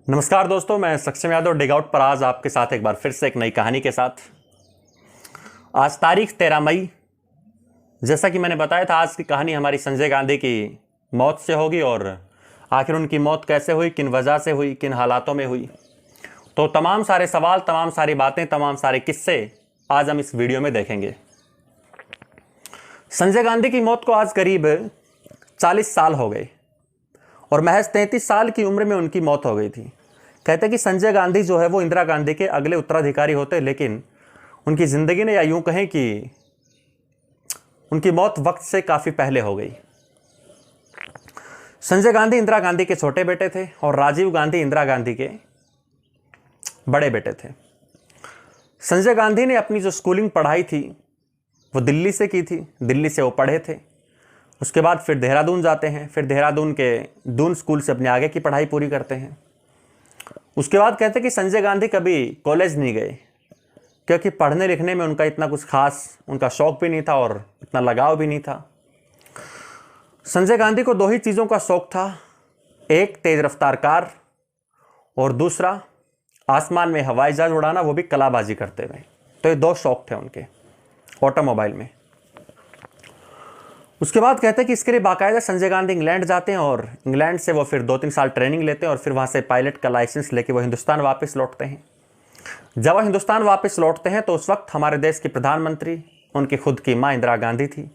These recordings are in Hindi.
नमस्कार दोस्तों, मैं सक्षम यादव डिग आउट पर आज आपके साथ एक बार फिर से एक नई कहानी के साथ। आज तारीख 13 मई। जैसा कि मैंने बताया था, आज की कहानी हमारी संजय गांधी की मौत से होगी और आखिर उनकी मौत कैसे हुई, किन वजह से हुई, किन हालातों में हुई। तो तमाम सारे सवाल, तमाम सारी बातें, तमाम सारे किस्से आज हम इस वीडियो में देखेंगे। संजय गांधी की मौत को आज करीब 40 साल हो गए और महज 33 साल की उम्र में उनकी मौत हो गई थी। कहते हैं कि संजय गांधी जो है वो इंदिरा गांधी के अगले उत्तराधिकारी होते, लेकिन उनकी ज़िंदगी ने, या यूं कहें कि उनकी मौत वक्त से काफ़ी पहले हो गई। संजय गांधी इंदिरा गांधी के छोटे बेटे थे और राजीव गांधी इंदिरा गांधी के बड़े बेटे थे। संजय गांधी ने अपनी जो स्कूलिंग पढ़ाई थी वो दिल्ली से की थी, दिल्ली से वो पढ़े थे। उसके बाद फिर देहरादून जाते हैं, फिर देहरादून के दून स्कूल से अपनी आगे की पढ़ाई पूरी करते हैं। उसके बाद कहते हैं कि संजय गांधी कभी कॉलेज नहीं गए, क्योंकि पढ़ने लिखने में उनका इतना कुछ खास उनका शौक भी नहीं था और इतना लगाव भी नहीं था। संजय गांधी को दो ही चीज़ों का शौक था, एक तेज रफ्तार कार और दूसरा आसमान में हवाई जहाज उड़ाना, वो भी कलाबाजी करते हुए। तो ये दो शौक थे उनके ऑटोमोबाइल में। उसके बाद कहते हैं कि इसके लिए बाकायदा संजय गांधी इंग्लैंड जाते हैं और इंग्लैंड से वो फिर 2-3 साल ट्रेनिंग लेते हैं और फिर वहाँ से पायलट का लाइसेंस लेके वो हिंदुस्तान वापस लौटते हैं। जब वो हिंदुस्तान वापस लौटते हैं तो उस वक्त हमारे देश की प्रधानमंत्री उनकी खुद की माँ इंदिरा गांधी थी।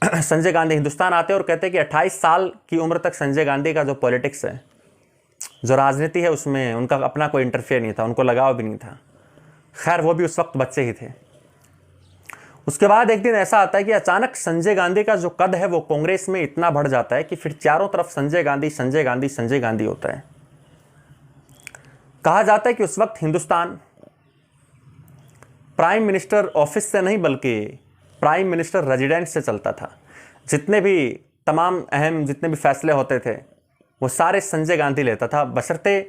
संजय गांधी हिंदुस्तान आते हैं और कहते हैं कि 28 साल की उम्र तक संजय गांधी का जो पॉलिटिक्स है, जो राजनीति है, उसमें उनका अपना कोई इंटरफेयर नहीं था, उनको लगाव भी नहीं था। खैर, वो भी उस वक्त बच्चे ही थे। उसके बाद एक दिन ऐसा आता है कि अचानक संजय गांधी का जो कद है वो कांग्रेस में इतना बढ़ जाता है कि फिर चारों तरफ संजय गांधी, संजय गांधी, संजय गांधी होता है। कहा जाता है कि उस वक्त हिंदुस्तान प्राइम मिनिस्टर ऑफिस से नहीं बल्कि प्राइम मिनिस्टर रेजिडेंस से चलता था। जितने भी फैसले होते थे वो सारे संजय गांधी लेता था, बशर्ते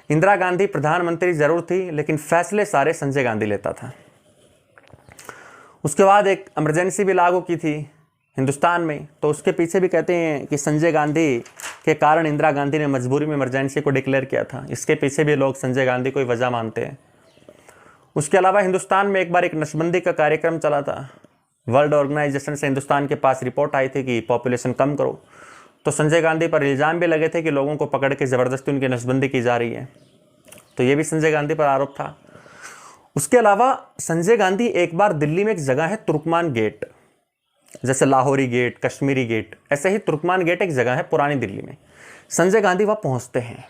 इंदिरा गांधी प्रधानमंत्री जरूर थी, लेकिन फैसले सारे संजय गांधी लेता था। उसके बाद एक इमरजेंसी भी लागू की थी हिंदुस्तान में, तो उसके पीछे भी कहते हैं कि संजय गांधी के कारण इंदिरा गांधी ने मजबूरी में इमरजेंसी को डिक्लेयर किया था। इसके पीछे भी लोग संजय गांधी को ही वजह मानते हैं। उसके अलावा हिंदुस्तान में एक बार एक नशबंदी का कार्यक्रम चला था। वर्ल्ड ऑर्गेनाइजेशन से हिंदुस्तान के पास रिपोर्ट आई थी कि पॉपुलेशन कम करो, तो संजय गांधी पर इल्ज़ाम भी लगे थे कि लोगों को पकड़ के ज़बरदस्ती उनकी नशबंदी की जा रही है। तो ये भी संजय गांधी पर आरोप था। उसके अलावा संजय गांधी एक बार दिल्ली में एक जगह है तुर्कमान गेट, जैसे लाहौरी गेट, कश्मीरी गेट, ऐसे ही तुर्कमान गेट एक जगह है पुरानी दिल्ली में। संजय गांधी वहाँ पहुँचते हैं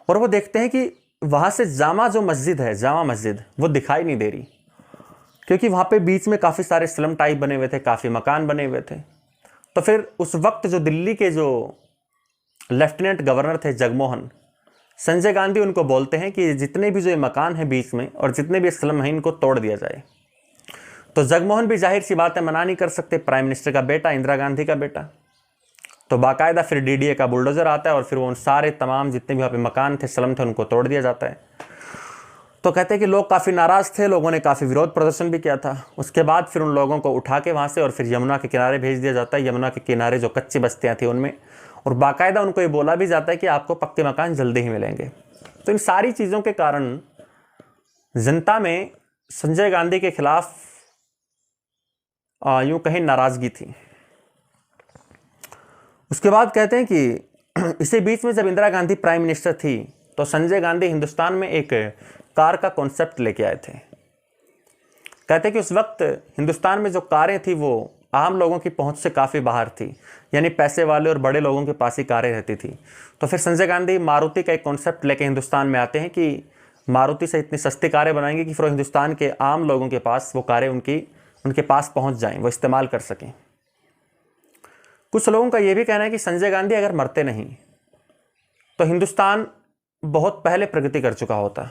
और वो देखते हैं कि वहाँ से जामा मस्जिद वो दिखाई नहीं दे रही, क्योंकि वहाँ पे बीच में काफ़ी सारे स्लम टाइप बने हुए थे, काफ़ी मकान बने हुए थे। तो फिर उस वक्त जो दिल्ली के जो लेफ्टिनेंट गवर्नर थे जगमोहन, संजय गांधी उनको बोलते हैं कि जितने भी जो ये मकान है बीच में और जितने भी स्लम हैं इनको तोड़ दिया जाए। तो जगमोहन भी जाहिर सी बात है मना नहीं कर सकते, प्राइम मिनिस्टर का बेटा, इंदिरा गांधी का बेटा। तो बाकायदा फिर डीडीए का बुलडोजर आता है और फिर वो उन सारे तमाम जितने भी वहाँ पे मकान थे, स्लम थे, उनको तोड़ दिया जाता है। तो कहते हैं कि लोग काफ़ी नाराज़ थे, लोगों ने काफ़ी विरोध प्रदर्शन भी किया था। उसके बाद फिर उन लोगों को उठा के वहाँ से और फिर यमुना के किनारे भेज दिया जाता है। यमुना के किनारे जो कच्ची बस्तियाँ थी उनमें, और बाकायदा उनको ये बोला भी जाता है कि आपको पक्के मकान जल्दी ही मिलेंगे। तो इन सारी चीज़ों के कारण जनता में संजय गांधी के खिलाफ यूं कहीं नाराज़गी थी। उसके बाद कहते हैं कि इसी बीच में जब इंदिरा गांधी प्राइम मिनिस्टर थी तो संजय गांधी हिंदुस्तान में एक कार का कॉन्सेप्ट लेके आए थे। कहते हैं कि उस वक्त हिंदुस्तान में जो कारें थी वो आम लोगों की पहुंच से काफ़ी बाहर थी, यानी पैसे वाले और बड़े लोगों के पास ही कारें रहती थी। तो फिर संजय गांधी मारुति का एक कॉन्सेप्ट लेके हिंदुस्तान में आते हैं कि मारुति से इतनी सस्ती कारें बनाएंगे कि फिर हिंदुस्तान के आम लोगों के पास वो कारें उनके पास पहुंच जाएं, वो इस्तेमाल कर सकें। कुछ लोगों का ये भी कहना है कि संजय गांधी अगर मरते नहीं तो हिंदुस्तान बहुत पहले प्रगति कर चुका होता।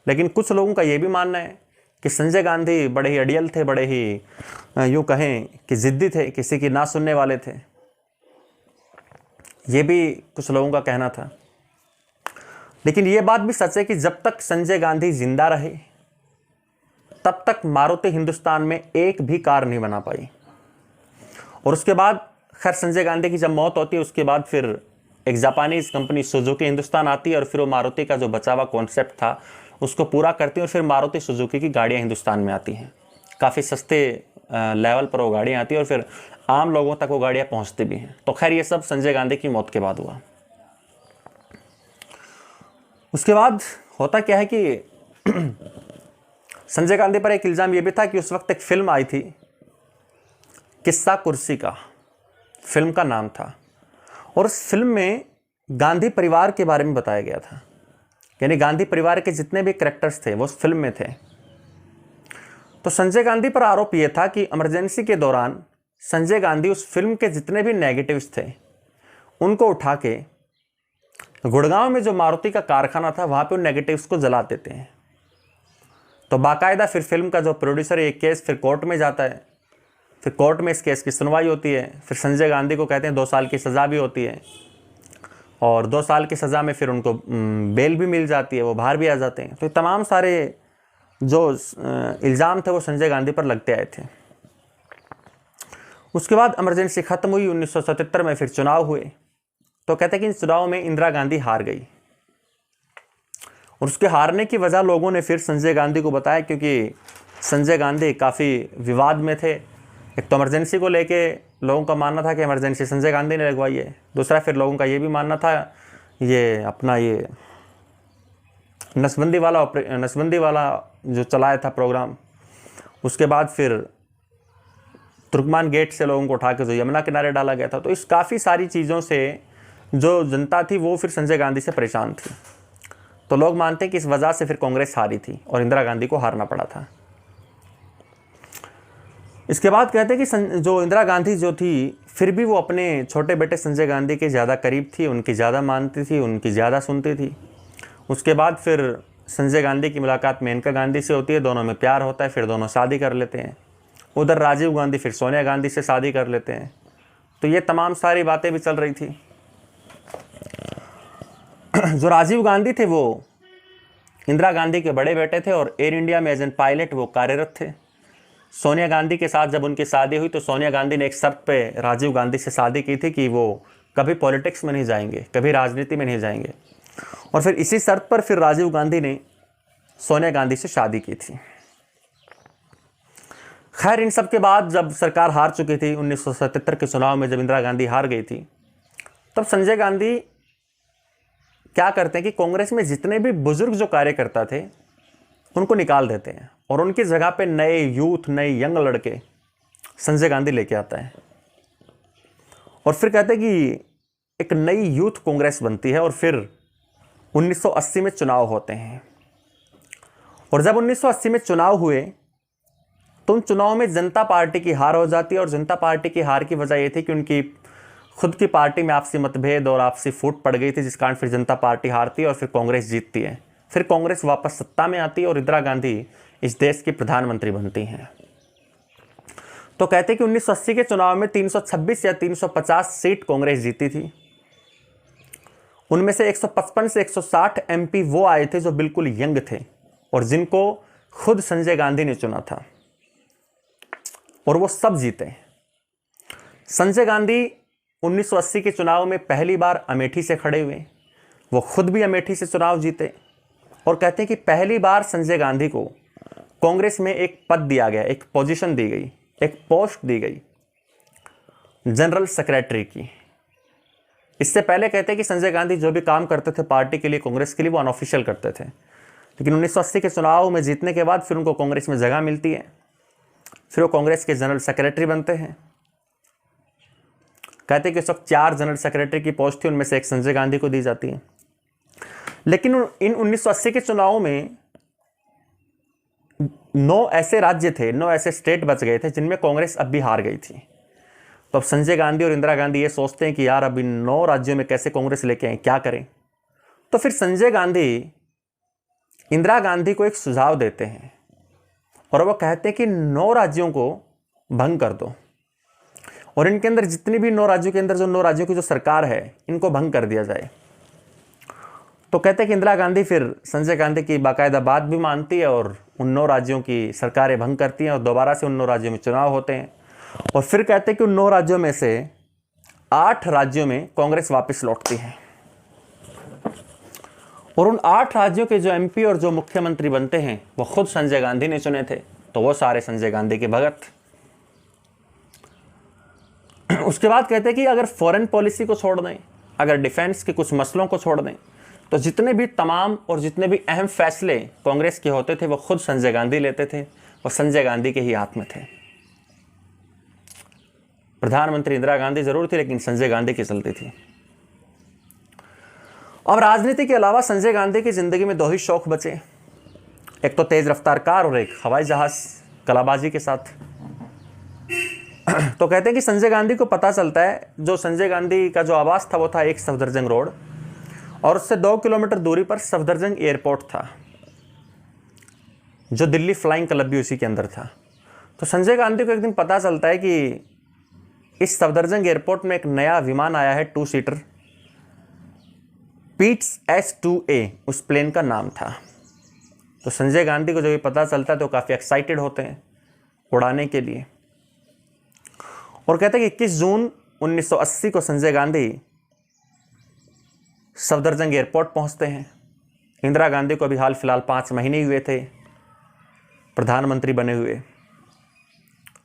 लेकिन कुछ लोगों का ये भी मानना है कि संजय गांधी बड़े ही अड़ियल थे, बड़े ही यूँ कहें कि ज़िद्दी थे, किसी की ना सुनने वाले थे। ये भी कुछ लोगों का कहना था। लेकिन ये बात भी सच है कि जब तक संजय गांधी जिंदा रहे तब तक मारुति हिंदुस्तान में एक भी कार नहीं बना पाई। और उसके बाद खैर संजय गांधी की जब मौत होती है उसके बाद फिर एक जापानीज कंपनी सुजुकी हिंदुस्तान आती है और फिर वो मारुति का जो बचा हुआ कॉन्सेप्ट था उसको पूरा करती है और फिर मारुति सुजुकी की गाड़ियाँ हिंदुस्तान में आती हैं। काफ़ी सस्ते लेवल पर वो गाड़ियाँ आती हैं और फिर आम लोगों तक वो गाड़ियाँ पहुँचती भी हैं। तो खैर ये सब संजय गांधी की मौत के बाद हुआ। उसके बाद होता क्या है कि संजय गांधी पर एक इल्ज़ाम ये भी था कि उस वक्त एक फिल्म आई थी, किस्सा कुर्सी का फिल्म का नाम था, और उस फिल्म में गांधी परिवार के बारे में बताया गया था, यानी गांधी परिवार के जितने भी कैरेक्टर्स थे वो उस फिल्म में थे। तो संजय गांधी पर आरोप यह था कि इमरजेंसी के दौरान संजय गांधी उस फिल्म के जितने भी नेगेटिव्स थे उनको उठा के गुड़गांव में जो मारुति का कारखाना था वहाँ पे उन नेगेटिव्स को जला देते हैं। तो बाकायदा फिर फिल्म का जो प्रोड्यूसर है, एक केस फिर कोर्ट में जाता है, फिर कोर्ट में इस केस की सुनवाई होती है, फिर संजय गांधी को कहते हैं 2 साल की सज़ा भी होती है और 2 साल की सज़ा में फिर उनको बेल भी मिल जाती है, वो बाहर भी आ जाते हैं। तो ये तमाम सारे जो इल्ज़ाम थे वो संजय गांधी पर लगते आए थे। उसके बाद इमरजेंसी ख़त्म हुई, 1977 में फिर चुनाव हुए। तो कहते हैं कि इन चुनाव में इंदिरा गांधी हार गई और उसके हारने की वजह लोगों ने फिर संजय गांधी को बताया, क्योंकि संजय गांधी काफ़ी विवाद में थे। एक तो इमरजेंसी को लेके लोगों का मानना था कि इमरजेंसी संजय गांधी ने लगवाई है, दूसरा फिर लोगों का ये भी मानना था ये अपना ये नसबंदी वाला जो चलाया था प्रोग्राम, उसके बाद फिर तुर्कमान गेट से लोगों को उठा के जो यमुना किनारे डाला गया था। तो इस काफ़ी सारी चीज़ों से जो जनता थी वो फिर संजय गांधी से परेशान थी। तो लोग मानते हैं कि इस वजह से फिर कांग्रेस हारी थी और इंदिरा गांधी को हारना पड़ा था। इसके बाद कहते हैं कि जो इंदिरा गांधी जो थी फिर भी वो अपने छोटे बेटे संजय गांधी के ज़्यादा करीब थी, उनकी ज़्यादा मानती थी, उनकी ज़्यादा सुनती थी। उसके बाद फिर संजय गांधी की मुलाकात मेनका गांधी से होती है, दोनों में प्यार होता है, फिर दोनों शादी कर लेते हैं। उधर राजीव गांधी फिर सोनिया गांधी से शादी कर लेते हैं। तो ये तमाम सारी बातें भी चल रही थी। जो राजीव गांधी थे वो इंदिरा गांधी के बड़े बेटे थे और एयर इंडिया में एज एन पायलट वो कार्यरत थे। सोनिया गांधी के साथ जब उनकी शादी हुई तो सोनिया गांधी ने एक शर्त पे राजीव गांधी से शादी की थी कि वो कभी पॉलिटिक्स में नहीं जाएंगे, कभी राजनीति में नहीं जाएंगे, और फिर इसी शर्त पर फिर राजीव गांधी ने सोनिया गांधी से शादी की थी। खैर इन सब के बाद जब सरकार हार चुकी थी 1977 के चुनाव में, जब इंदिरा गांधी हार गई थी, तब संजय गांधी क्या करते हैं कि कांग्रेस में जितने भी बुजुर्ग जो कार्यकर्ता थे उनको निकाल देते हैं और उनकी जगह पे नए यूथ, नए यंग लड़के संजय गांधी लेके आता है। और फिर कहते हैं कि एक नई यूथ कांग्रेस बनती है और फिर 1980 में चुनाव होते हैं। और जब 1980 में चुनाव हुए तो उन चुनाव में जनता पार्टी की हार हो जाती है। और जनता पार्टी की हार की वजह यह थी कि उनकी खुद की पार्टी में आपसी मतभेद और आपसी फूट पड़ गई थी, जिस कारण फिर जनता पार्टी हारती है और फिर कांग्रेस जीतती है। फिर कांग्रेस वापस सत्ता में आती है और इंदिरा गांधी इस देश की प्रधानमंत्री बनती हैं। तो कहते हैं कि 1980 के चुनाव में 326 या 350 सीट कांग्रेस जीती थी। उनमें से 155 से 160 एमपी वो आए थे जो बिल्कुल यंग थे और जिनको खुद संजय गांधी ने चुना था, और वो सब जीते। संजय गांधी 1980 के चुनाव में पहली बार अमेठी से खड़े हुए, वो खुद भी अमेठी से चुनाव जीते। और कहते हैं कि पहली बार संजय गांधी को कांग्रेस में एक पद दिया गया, एक पोजीशन दी गई, एक पोस्ट दी गई जनरल सेक्रेटरी की। इससे पहले कहते हैं कि संजय गांधी जो भी काम करते थे पार्टी के लिए, कांग्रेस के लिए, वो अनऑफिशियल करते थे। लेकिन 1980 के चुनाव में जीतने के बाद फिर उनको कांग्रेस में जगह मिलती है, फिर वो कांग्रेस के जनरल सेक्रेटरी बनते हैं। कहते हैं कि उस वक्त 4 जनरल सेक्रेटरी की पोस्ट थी, उनमें से एक संजय गांधी को दी जाती है। लेकिन इन 1980 के चुनाव में 9 ऐसे राज्य थे, 9 ऐसे स्टेट बच गए थे जिनमें कांग्रेस अब भी हार गई थी। तो अब संजय गांधी और इंदिरा गांधी ये सोचते हैं कि यार अब इन 9 राज्यों में कैसे कांग्रेस लेके आए, क्या करें। तो फिर संजय गांधी इंदिरा गांधी को एक सुझाव देते हैं और वो कहते हैं कि 9 राज्यों को भंग कर दो और इनके अंदर जितनी भी 9 राज्यों के अंदर जो 9 राज्यों की जो सरकार है इनको भंग कर दिया जाए। तो कहते हैं कि इंदिरा गांधी फिर संजय गांधी की बाकायदा बात भी मानती है और उन 9 राज्यों की सरकारें भंग करती हैं और दोबारा से उन 9 राज्यों में चुनाव होते हैं। और फिर कहते हैं कि उन 9 राज्यों में से 8 राज्यों में कांग्रेस वापस लौटती है और उन 8 राज्यों के जो एमपी और जो मुख्यमंत्री बनते हैं वो खुद संजय गांधी ने चुने थे, तो वो सारे संजय गांधी के भगत। उसके बाद कहते हैं कि अगर फॉरेन पॉलिसी को छोड़ दें, अगर डिफेंस के कुछ मसलों को छोड़ दें, तो जितने भी तमाम और जितने भी अहम फैसले कांग्रेस के होते थे वो खुद संजय गांधी लेते थे, वो संजय गांधी के ही हाथ में थे। प्रधानमंत्री इंदिरा गांधी जरूर थी, लेकिन संजय गांधी की चलती थी। अब राजनीति के अलावा संजय गांधी की जिंदगी में 2 ही शौक बचे, एक तो तेज रफ्तार कार और एक हवाई जहाज कलाबाजी के साथ। तो कहते हैं कि संजय गांधी को पता चलता है, जो संजय गांधी का जो आवास था वो था एक सफदरजंग रोड, और उससे 2 किलोमीटर दूरी पर सफदरजंग एयरपोर्ट था, जो दिल्ली फ्लाइंग क्लब भी उसी के अंदर था। तो संजय गांधी को एक दिन पता चलता है कि इस सफदरजंग एयरपोर्ट में एक नया विमान आया है, 2 सीटर, पीट्स S-2A उस प्लेन का नाम था। तो संजय गांधी को जब ये पता चलता है तो काफ़ी एक्साइटेड होते हैं उड़ाने के लिए, और कहते हैं कि 21 जून 1980 को संजय गांधी सफदरजंग एयरपोर्ट पहुंचते हैं। इंदिरा गांधी को अभी हाल फिलहाल 5 महीने हुए थे प्रधानमंत्री बने हुए।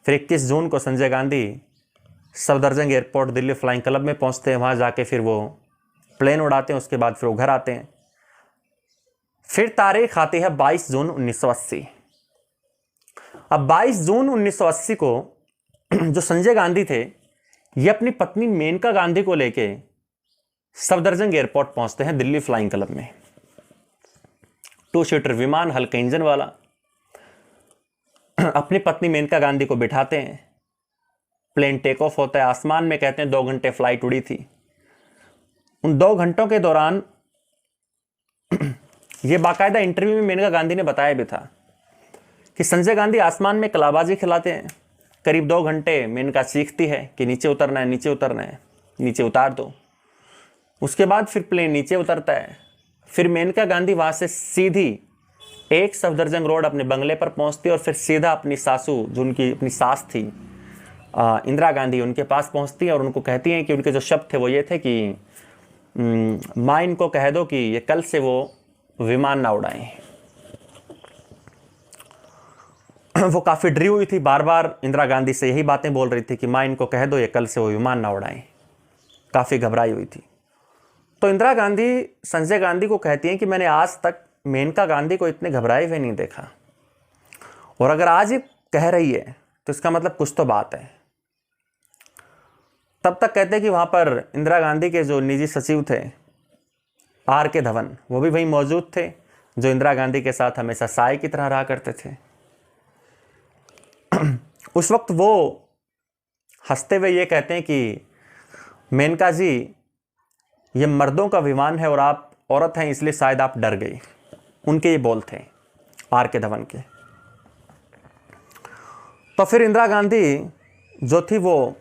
फिर 21 जून को Sanjay Gandhi Safdarjung airport Delhi flying club में पहुंचते हैं, वहां जाके फिर वो प्लेन उड़ाते हैं, उसके बाद फिर वो घर आते हैं। फिर तारीख आती है 22 जून 1980। अब 22 जून 1980 को जो संजय गांधी थे, ये अपनी पत्नी मेनका गांधी को लेके सफदरजंग एयरपोर्ट पहुंचते हैं दिल्ली फ्लाइंग क्लब में। 2 सीटर विमान, हल्के इंजन वाला। अपनी पत्नी मेनका गांधी को बिठाते हैं, प्लेन टेक ऑफ होता है आसमान में। कहते हैं 2 घंटे फ्लाइट उड़ी थी। उन 2 घंटों के दौरान ये बाकायदा इंटरव्यू में मेनका गांधी ने बताया भी था कि संजय गांधी आसमान में कलाबाजी खिलाते हैं। करीब 2 घंटे मेनका सीखती है कि नीचे उतरना है, नीचे उतरना है, नीचे उतार दो। उसके बाद फिर प्लेन नीचे उतरता है। फिर मेनका गांधी वहाँ से सीधी एक सफदरजंग रोड अपने बंगले पर पहुँचती है और फिर सीधा अपनी सासू, जो उनकी अपनी सास थी इंदिरा गांधी, उनके पास पहुँचती है और उनको कहती हैं कि उनके जो शब्द थे वो ये थे कि माँ इनको कह दो कि ये कल से वो विमान ना उड़ाएं। वो काफ़ी डरी हुई थी, बार बार इंदिरा गांधी से यही बातें बोल रही थी कि माँ इनको कह दो ये कल से वो विमान ना उड़ाएं। काफ़ी घबराई हुई थी। तो इंदिरा गांधी संजय गांधी को कहती हैं कि मैंने आज तक मेनका गांधी को इतने घबराए हुए नहीं देखा, और अगर आज ये कह रही है तो इसका मतलब कुछ तो बात है। तब तक कहते हैं कि वहाँ पर इंदिरा गांधी के जो निजी सचिव थे R.K. धवन, वो भी वहीं मौजूद थे, जो इंदिरा गांधी के साथ हमेशा साय की तरह रहा करते थे। उस वक्त वो हंसते हुए ये कहते हैं कि मेनका जी, ये मर्दों का विमान है और आप औरत हैं, इसलिए शायद आप डर गई। उनके ये बोल थे R.K. धवन के। तो फिर इंदिरा गांधी जो थी वो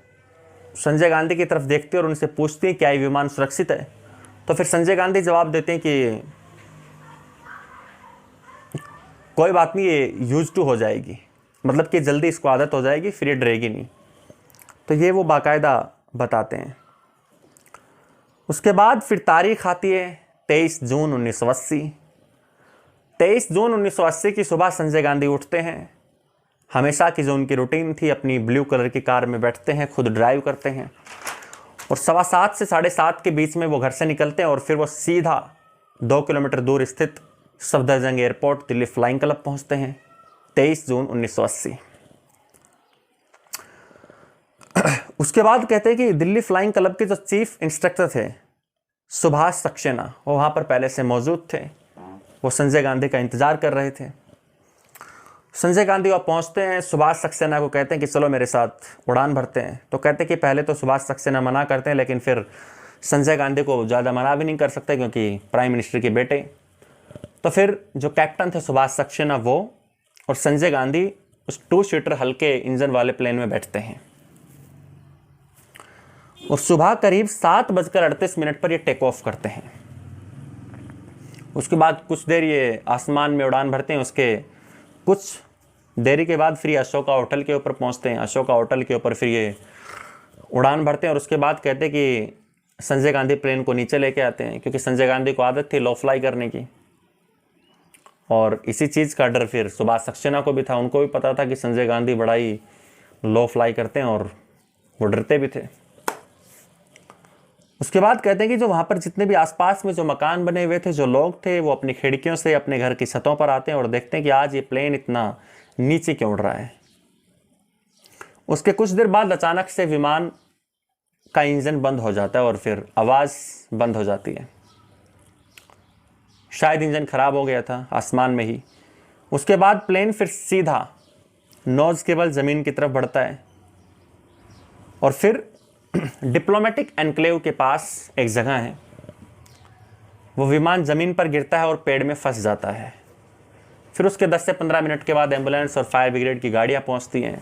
संजय गांधी की तरफ देखती है और उनसे पूछती है क्या ये विमान सुरक्षित है। तो फिर संजय गांधी जवाब देते हैं कि कोई बात नहीं, ये यूज टू हो जाएगी, मतलब कि जल्दी इसको आदत हो जाएगी, फिर ये डरेगी नहीं। तो ये वो बाकायदा बताते हैं। उसके बाद फिर तारीख आती है 23 जून 1980। 23 जून 1980 की सुबह संजय गांधी उठते हैं। हमेशा की जो उनकी रूटीन थी, अपनी ब्लू कलर की कार में बैठते हैं, खुद ड्राइव करते हैं, और 7:15 से 7:30 के बीच में वो घर से निकलते हैं और फिर वो सीधा 2 किलोमीटर दूर स्थित Safdarjung airport Delhi flying club पहुंचते हैं 23 जून 1980। उसके बाद कहते हैं कि दिल्ली फ्लाइंग क्लब के जो चीफ इंस्ट्रक्टर थे सुभाष सक्सेना, वो वहाँ पर पहले से मौजूद थे। वो संजय गांधी का इंतज़ार कर रहे थे। संजय गांधी वहाँ पहुँचते हैं, सुभाष सक्सेना को कहते हैं कि चलो मेरे साथ उड़ान भरते हैं। तो कहते हैं कि पहले तो सुभाष सक्सेना मना करते हैं, लेकिन फिर संजय गांधी को ज़्यादा मना भी नहीं कर सकते क्योंकि प्राइम मिनिस्टर के बेटे। तो फिर जो कैप्टन थे सुभाष सक्सेना, वो और संजय गांधी उस 2 सीटर हल्के इंजन वाले प्लेन में बैठते हैं और सुबह करीब 7:38 पर ये टेक ऑफ करते हैं। उसके बाद कुछ देर ये आसमान में उड़ान भरते हैं। उसके कुछ देरी के बाद फिर अशोका होटल के ऊपर पहुंचते हैं। अशोका होटल के ऊपर फिर ये उड़ान भरते हैं और उसके बाद कहते हैं कि संजय गांधी प्लेन को नीचे लेके आते हैं, क्योंकि संजय गांधी को आदत थी लो फ्लाई करने की। और इसी चीज़ का डर फिर सुभाष सक्सेना को भी था, उनको भी पता था कि संजय गांधी बड़ा ही लो फ्लाई करते हैं और वो डरते भी थे। उसके बाद कहते हैं कि जो वहाँ पर जितने भी आसपास में जो मकान बने हुए थे, जो लोग थे, वो अपनी खिड़कियों से अपने घर की छतों पर आते हैं और देखते हैं कि आज ये प्लेन इतना नीचे क्यों उड़ रहा है। उसके कुछ देर बाद अचानक से विमान का इंजन बंद हो जाता है और फिर आवाज़ बंद हो जाती है। शायद इंजन खराब हो गया था आसमान में ही। उसके बाद प्लेन फिर सीधा नोज केबल ज़मीन की तरफ बढ़ता है और फिर डिप्लोमेटिक एनक्लेव के पास एक जगह है, वो विमान ज़मीन पर गिरता है और पेड़ में फंस जाता है। फिर उसके 10 से 15 मिनट के बाद एम्बुलेंस और फायर ब्रिगेड की गाड़ियाँ पहुँचती हैं।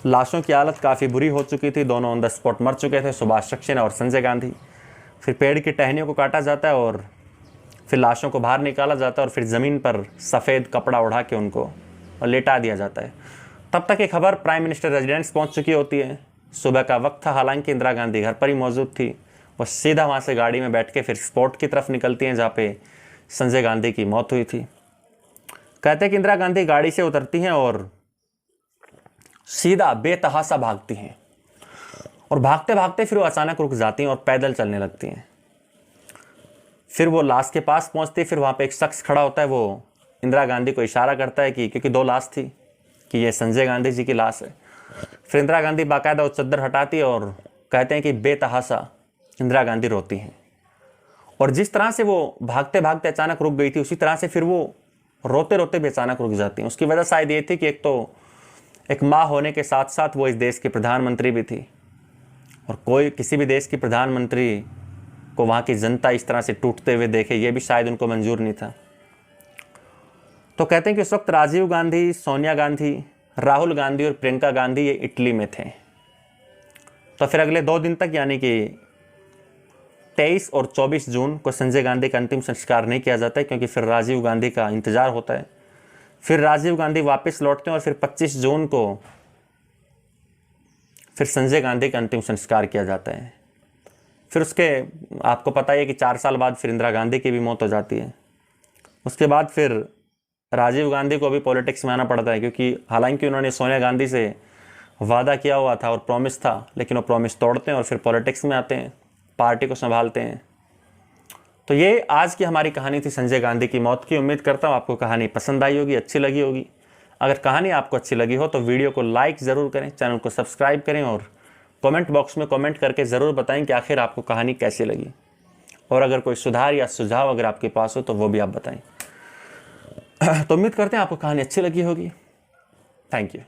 लाशों की हालत काफ़ी बुरी हो चुकी थी, दोनों ऑन द स्पॉट मर चुके थे, सुभाष सक्सेना और संजय गांधी। फिर पेड़ की टहनियों को काटा जाता है और फिर लाशों को बाहर निकाला जाता है और फिर ज़मीन पर सफ़ेद कपड़ा उड़ा के उनको लेटा दिया जाता है। तब तक ये खबर प्राइम मिनिस्टर रेजिडेंस पहुंच चुकी होती है। सुबह का वक्त था, हालांकि इंदिरा गांधी घर पर ही मौजूद थी। वो सीधा वहाँ से गाड़ी में बैठ के फिर स्पॉट की तरफ निकलती हैं जहाँ पे संजय गांधी की मौत हुई थी। कहते हैं कि इंदिरा गांधी गाड़ी से उतरती हैं और सीधा बेतहासा भागती हैं और भागते भागते फिर वो अचानक रुक जाती हैं और पैदल चलने लगती हैं। फिर वो लाश के पास पहुंचती है। फिर वहाँ पे एक शख्स खड़ा होता है, वो इंदिरा गांधी को इशारा करता है कि क्योंकि 2 लाश थी कि ये संजय गांधी जी की लाश है। फिर इंदिरा गांधी बाकायदा वो चद्दर हटाती है और कहते हैं कि बेतहासा इंदिरा गांधी रोती हैं। और जिस तरह से वो भागते भागते अचानक रुक गई थी, उसी तरह से फिर वो रोते रोते भी अचानक रुक जाती हैं। उसकी वजह शायद ये थी कि एक तो एक माँ होने के साथ साथ वो इस देश की प्रधानमंत्री भी थी और कोई किसी भी देश की प्रधानमंत्री को वहाँ की जनता इस तरह से टूटते हुए देखे, ये भी शायद उनको मंजूर नहीं था। तो कहते हैं कि उस वक्त राजीव गांधी, सोनिया गांधी, राहुल गांधी और प्रियंका गांधी ये इटली में थे। तो फिर अगले 2 दिन तक यानी कि 23 और 24 जून को संजय गांधी का अंतिम संस्कार नहीं किया जाता है, क्योंकि फिर राजीव गांधी का इंतजार होता है। फिर राजीव गांधी वापस लौटते हैं और फिर 25 जून को फिर संजय गांधी का अंतिम संस्कार किया जाता है। फिर उसके आपको पता है कि 4 साल बाद फिर इंदिरा गांधी की भी मौत हो जाती है। उसके बाद फिर राजीव गांधी को भी पॉलिटिक्स में आना पड़ता है, क्योंकि हालांकि उन्होंने सोनिया गांधी से वादा किया हुआ था और प्रॉमिस था, लेकिन वो प्रॉमिस तोड़ते हैं और फिर पॉलिटिक्स में आते हैं, पार्टी को संभालते हैं। तो ये आज की हमारी कहानी थी संजय गांधी की मौत की। उम्मीद करता हूँ आपको कहानी पसंद आई होगी, अच्छी लगी होगी। अगर कहानी आपको अच्छी लगी हो तो वीडियो को लाइक ज़रूर करें, चैनल को सब्सक्राइब करें और कमेंट बॉक्स में कमेंट करके ज़रूर बताएं कि आखिर आपको कहानी कैसी लगी। और अगर कोई सुधार या सुझाव अगर आपके पास हो तो वो भी आप बताएं। तो उम्मीद करते हैं आपको कहानी अच्छी लगी होगी। Thank you.